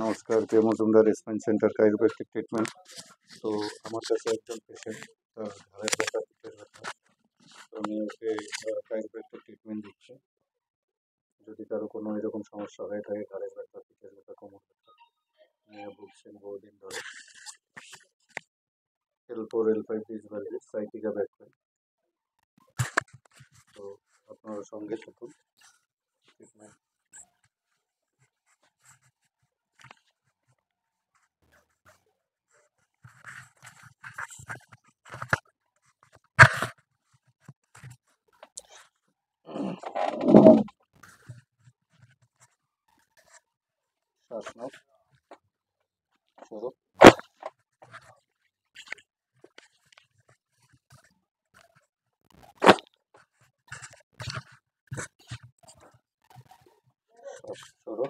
নমস্কার, K Majumdar spine centre chiropractic treatment. তো আমার কাছে একজন পেশেন্ট, তার ঘাড়ের ব্যথা, পিঠের ব্যথা। তো আমি ওকে কাইরোপ্র্যাকটিক ট্রিটমেন্ট দিচ্ছি। যদি কারো কোনো এরকম সমস্যা হয়ে থাকে, ঘাড়ের ব্যথা, পিঠের ব্যথা, কোমর ব্যথা নিয়ে ভুগছেন বহুদিন ধরে, L4 L5 ডিসভার্জিস sciatica back pain, তো আপনারা সঙ্গে থাকুন। ট্রিটমেন্ট শ্বাস নাও, সরো, শ্বাস সরো,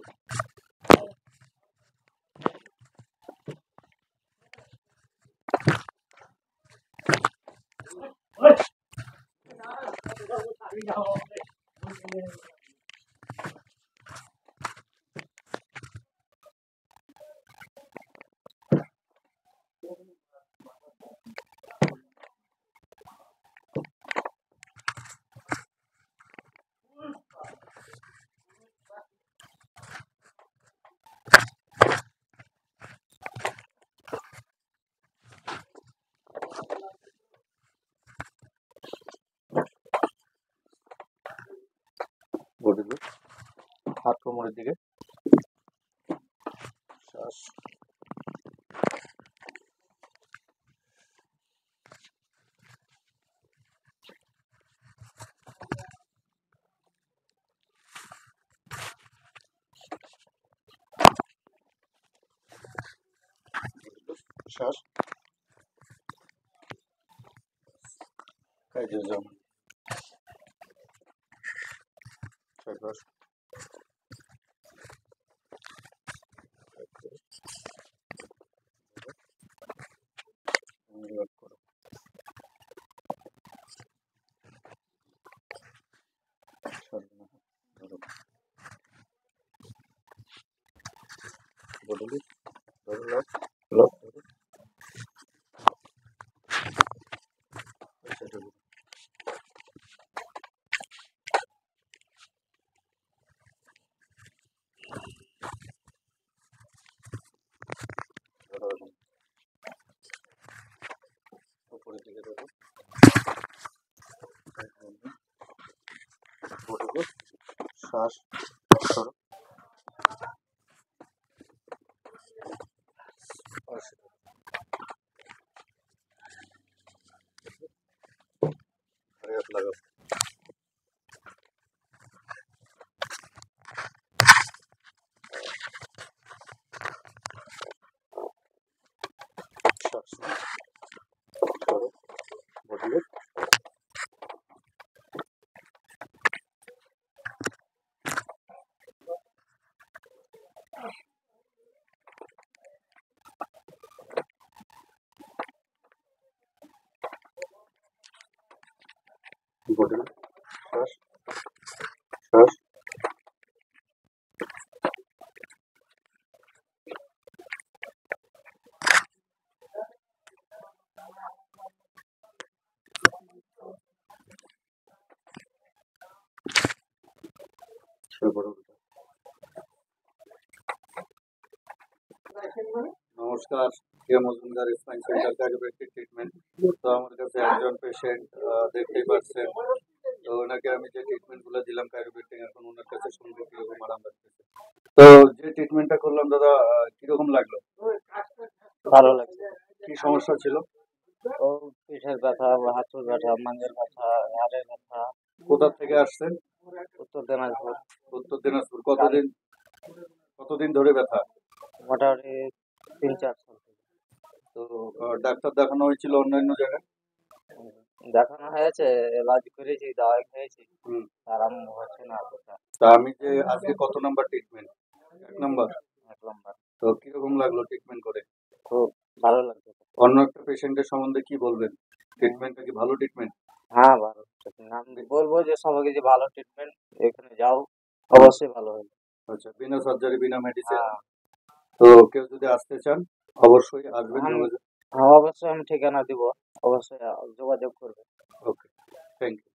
বডি লুক, হাত কোমরের দিকে, শ্বাস, শ্বাস, কাজে যান, ছয়বার, রিল্যাক্স করো, ছাড়বে না, ধরো, বডি লুক, ধরো, লক, লক ধরো, সেটা ধরো, ধরো এখন, উপরের দিকে ধরো, বডি লুক, শ্বাস, ধরো, আর সেটা ধরে হাত লাগাও, শ্বাস নাও, ধরো, বডি লুক, বডি লুক, শ্বাস, শ্বাস, শুয়ে পড়ো। নমস্কার, K Majumdar spine centre chiropractic treatment. তো আমার কাছে একজন পেশেন্ট, দেখতেই পাচ্ছেন। তো ওনাকে আমি যে ট্রিটমেন্টগুলো দিলাম কাইরোপ্র্যাকটিক, এখন ওনার কাছে শুনবো কিরকম আরাম লাগতেছে। তো যে ট্রিটমেন্টটা করলাম দাদা, কিরকম লাগলো? ভালো লাগছে। কি সমস্যা ছিল? ও পিঠের ব্যথা, হাঁটুর ব্যথা, মাঙ্গের ব্যথা, ঘাড়ের ব্যথা। কোথা থেকে আসছেন? উত্তর দিনাজপুর। উত্তর দিনাজপুর। কতদিন ধরে ব্যথা? মোটামুটি 3-4 সাল থেকে। তো ডাক্তার দেখানো হয়েছিল অন্যান্য জায়গায়? দেখানো হয়েছে, এলাজ করেছি, দাওয়াই খেয়েছি, হুম। আরাম হচ্ছে না অতটা। তা আমি যে আজকে কত নাম্বার ট্রিটমেন্ট? 1 নাম্বার। 1 নম্বর। তো কিরকম লাগলো ট্রিটমেন্ট করে? খুব ভালো লাগছে। অন্য একটা পেশেন্টের সম্বন্ধে কি বলবেন? ট্রিটমেন্টটা কি ভালো ট্রিটমেন্ট? হ্যাঁ, ভালো ট্রিটমেন্ট। আমি বলবো যে সবাইকে যে ভালো ট্রিটমেন্ট, এখানে যাও, অবশ্যই ভালো হবে। আচ্ছা, বিনা সার্জারি, বিনা মেডিসিন। হ্যাঁ। তো কেউ যদি আসতে চান অবশ্যই আসবেন, আমি যোগাযোগ। হ্যাঁ, অবশ্যই আমি ঠিকানা দিব, অবশ্যই যোগাযোগ করবে। ওকে, থ্যাংক ইউ।